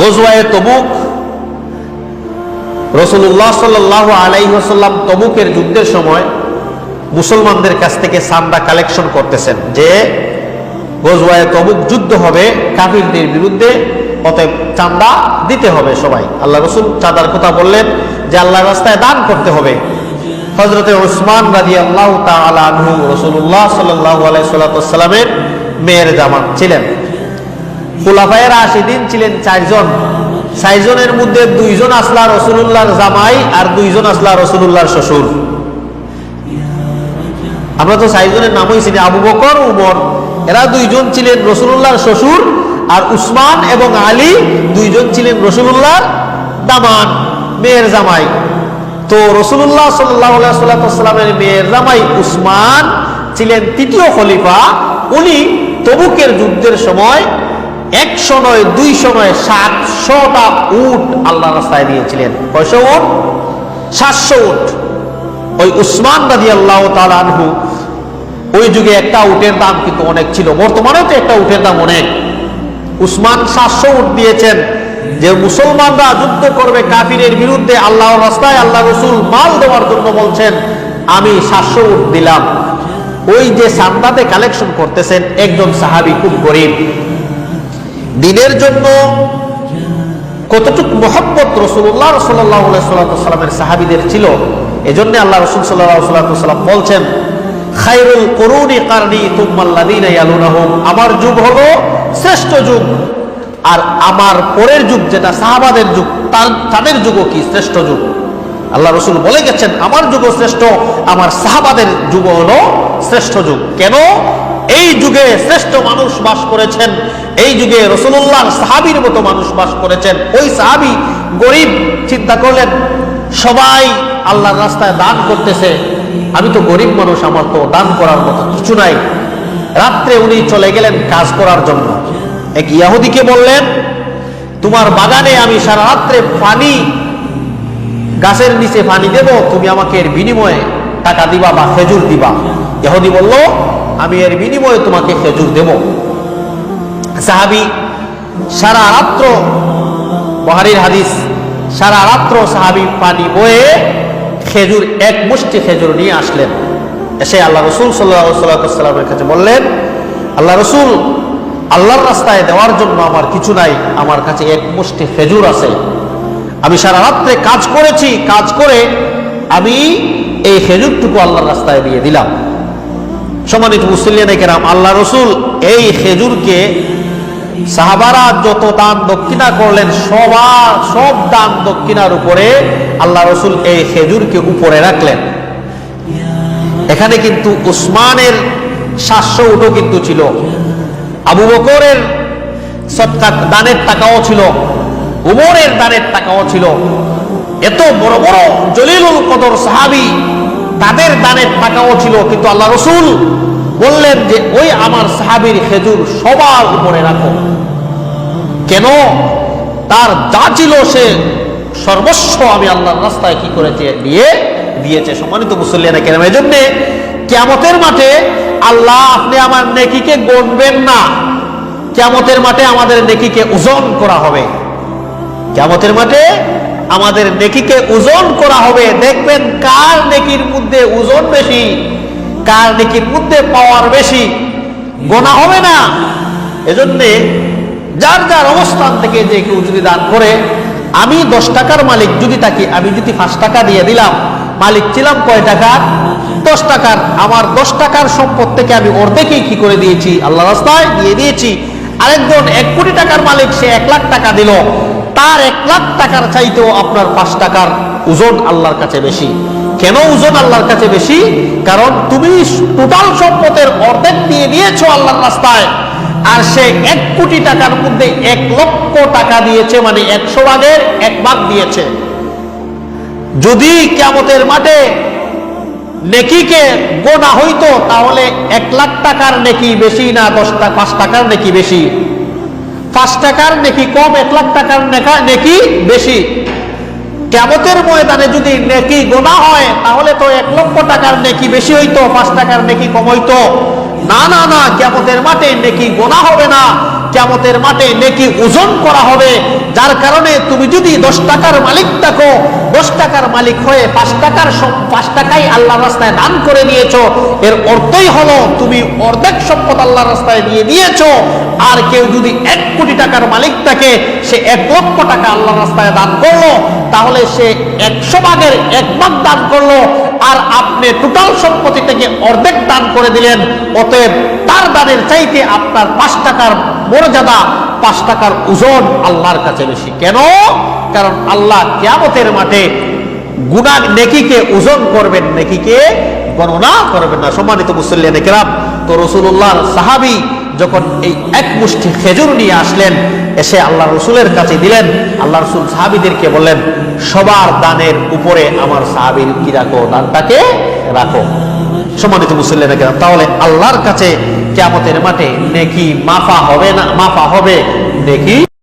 গজওয়ায়ে তবুক, রাসূলুল্লাহ সাল্লাল্লাহু আলাইহি ওয়াসাল্লাম তবুকের যুদ্ধের সময় মুসলমানদের কাছ থেকে চাঁদা কালেকশন করতেছেন যে গজওয়ায়ে তবুক যুদ্ধ হবে কাফিরদের বিরুদ্ধে, অতএব চাঁদা দিতে হবে সবাই। আল্লাহ রাসূল চাঁদার কথা বললেন যে আল্লাহর রাস্তায় দান করতে হবে। হযরতে উসমান রাদিয়াল্লাহু তাআলা আনহু রাসূলুল্লাহ সাল্লাল্লাহু আলাইহি ওয়াসাল্লামের মেয়ের জামাত ছিলেন। খুলাফায়ে রাশিদিন ছিলেন 4 জন। 4 জনের মধ্যে 2 জন আসলা রাসূলুল্লাহর জামাই আর 2 জন আসলা রাসূলুল্লাহর শ্বশুর। আমরা তো 4 জনের নামই চিনি, আবু বকর, উমর, এরা 2 জন ছিলেন রাসূলুল্লাহর শ্বশুর, আর উসমান এবং আলী 2 জন ছিলেন রাসূলুল্লাহর দামান, মেয়ের জামাই। তো রাসূলুল্লাহ সাল্লাল্লাহু আলাইহি ওয়াসাল্লামের মেয়ের জামাই উসমান ছিলেন 3য় খলিফা। উনি তবুকের যুদ্ধের সময় 100 নয় 200 নয় 700টা উট আল্লাহর রাস্তায় দিয়েছিলেন। কয়শো উট? 700 উট। ওই উসমান রাদিয়াল্লাহু তাআলা আনহু, ওই যুগে একটা উটের দাম কিন্তু অনেক ছিল, বর্তমানেও তো একটা উটের দাম অনেক। উসমান 700 উট দিয়েছেন যে মুসলমানরা যুদ্ধ করবে কাফিরের বিরুদ্ধে আল্লাহর রাস্তায়, আল্লাহ রাসূল মাল দেওয়ার জন্য বলছেন, আমি 700 উট দিলাম। ওই যে চাঁদাতে কালেকশন করতেছেন একজন সাহাবী, খুব গরিব, দিনের জন্য কতটুকু মহব্বত রাসূলুল্লাহ সাল্লাল্লাহু আলাইহি ওয়াসাল্লামের সাহাবীদের ছিল। এজন্য আল্লাহ রাসূল সাল্লাল্লাহু আলাইহি ওয়াসাল্লাম বলছেন, খায়রুল কুরুনি কারনি তুম্মাল্লাযীনা ইয়ালুনাহুম, আমার যুগ হলো শ্রেষ্ঠ যুগ, আর আমার পরের যুগ যেটা সাহাবাদের যুগ, তাদের যুগও কি শ্রেষ্ঠ যুগ। আল্লাহ রাসূল বলে গেছেন আমার যুগও শ্রেষ্ঠ, আমার সাহাবাদের যুগ হলো শ্রেষ্ঠ যুগ। কেন? এই যুগে শ্রেষ্ঠ মানুষ বাস করেছেন, এই যুগে রাসূলুল্লাহর সাহাবীর মতো মানুষ বাস করেছেন। ওই সাহাবী গরিব, চিন্তা করলেন সবাই আল্লাহর রাস্তায় দান করতেছে, আমি তো গরিব মানুষ, আমার তো দান করার মতো কিছু নাই। রাত্রে উনি চলে গেলেন কাজ করার জন্য। এক ইহুদিকে বললেন, তোমার বাগানে আমি সারা রাত্রে পানি, গাছের নিচে পানি দেব, তুমি আমাকে এর বিনিময়ে টাকা দিবা বা খেজুর দিবা। ইহুদি বলল, আমি এর বিনিময়ে তোমাকে খেজুর দেব। সাহাবী সারা রাত্র, বুখারীর হাদিস, সারা রাত্র সাহাবী পানি বয়ে খেজুর, এক মুষ্টি খেজুর নিয়ে আসলেন। এসে আল্লাহ রাসূল সাল্লাল্লাহু আলাইহি ওয়াসাল্লামের কাছে বললেন, আল্লাহ রাসূল, আল্লাহর রাস্তায় দেওয়ার জন্য আমার কিছু নাই, আমার কাছে এক মুষ্টি খেজুর আছে, আমি সারা রাত্রে কাজ করেছি, কাজ করে আমি এই খেজুরটুকু আল্লাহর রাস্তায় দিয়ে দিলাম। সম্মানিত মুসলিয়ানে কেরাম, আল্লাহ রাসূল এই খেজুরকে সাহাবারা যত দান দক্ষিণা করলেন, সব দান দক্ষিণার উপরে আল্লাহ রাসূল এই খেজুরকে উপরে রাখলেন। এখানে কিন্তু উসমানের 700 উটও কিন্তু ছিল, আবু বকরের সদকা দানের টাকাও ছিল, উমরের দানের টাকাও ছিল। এত বড় বড় জলিলুল কদর সাহাবী, তাদের দানের টাকাও ছিল। কিন্তু আল্লাহ রাসূল বললেন যে ওই আমার সাহাবীর খেজুর সবার উপরে রাখো। কেন? তার যা ছিল সে সর্বস্ব আমি আল্লাহর রাস্তায় কি করেছে, দিয়ে দিয়েছে। সম্মানিত মুসল্লিয়ানা কেরাম, এই জন্যে কিয়ামতের মাঠে আল্লাহ, আপনি আমার নেকিকে গণবেন না, কিয়ামতের মাঠে আমাদের নেকিকে ওজন করা হবে। কিয়ামতের মাঠে আমাদের নেকিকে ওজন করা হবে। দেখবেন কার নেকির মধ্যে ওজন বেশি, কার নেকির মধ্যে পাওয়ার বেশি, গোনা হবে না। এজন্যে যার যার অবস্থান থেকে যে কেউ যদি দান করে, আমি 10 টাকার মালিক যদি থাকি, আমি যদি 5 টাকা দিয়ে দিলাম, মালিক ছিলাম কয় টাকার? 10 টাকার। আমার 10 টাকার সম্পদ থেকে আমি অর্ধেকই কি করে দিয়েছি, আল্লাহ রাস্তায় দিয়ে দিয়েছি। আরেকজন 1 কোটি টাকার মালিক, সে 1 লাখ টাকা দিল, তার 1 লাখ টাকার চাইতেও আপনার 5 টাকার ওজন আল্লাহর কাছে বেশি। কেন ওজন আল্লাহর কাছে বেশি? কারণ তুমি টোটাল সম্পদের অর্ধেক দিয়ে দিয়েছো আল্লাহর রাস্তায়, আর সে 1 কোটি টাকার মধ্যে 1 লক্ষ টাকা দিয়েছে, মানে 100 ভাগের 1 ভাগ দিয়েছে। যদি কিয়ামতের মাঠে নেকিকে গোনা হইতো, তাহলে 1 লাখ টাকার নেকি বেশি না 5 টাকার নেকি বেশি? 5 টাকার নেকি কম, 1 লাখ টাকার নেকি বেশি। কিয়ামতের ময়দানে যদি নেকি গোনা হয়, তাহলে তো 1 লক্ষ টাকার নেকি বেশি হইতো, 5 টাকার নেকি কম হইতো। না না না, কিয়ামতের মাঠে নেকি গোনা হবে না, কিয়ামতের মাঠে নেকি ওজন করা হবে। যার কারণে তুমি যদি 10 টাকার মালিক থাকো, 10 টাকার মালিক হয়ে 5 টাকাই আল্লাহর রাস্তায় দান করে দিয়েছো, এর অর্থই হলো তুমি অর্ধেক সম্পদ আল্লাহর রাস্তায় দিয়ে দিয়েছো। আর কেউ যদি 1 কোটি টাকার মালিক থাকে, সে 1 লক্ষ টাকা আল্লাহর রাস্তায় দান করলো, তাহলে সে 100 ভাগের 1 ভাগ দান করলো, আর আপনি টোটাল সম্পত্তি থেকে অর্ধেক দান করে দিলেন। অতএব তার দানের চাইতে আপনার 5 টাকার মর্যাদা, 5 টাকার ওজন আল্লাহর কাছে বেশি। কেন? কারণ আল্লাহ কিয়ামতের মাঠে গুনাহ নেকিকে ওজন করবেন, নেকিকে গণনা করবেন না। সম্মানিত মুসল্লিয়ানে কেরাম, তো রাসূলুল্লাহর সাহাবী যখন এই 1 মুষ্টি খেজুর নিয়ে আসলেন, এসে আল্লাহ রসুলের কাছে দিলেন, আল্লাহ রসুল সাহাবীদেরকে বললেন, সবার দানের উপরে আমার সাহাবীর কি রাখো, দানটাকে রাখো। সম্মানিত মুসল্লিয়ানে কেরাম, তাহলে আল্লাহর কাছে কিয়ামতের মাঠে নেকি মাফা হবে না, মাফা হবে, নেকি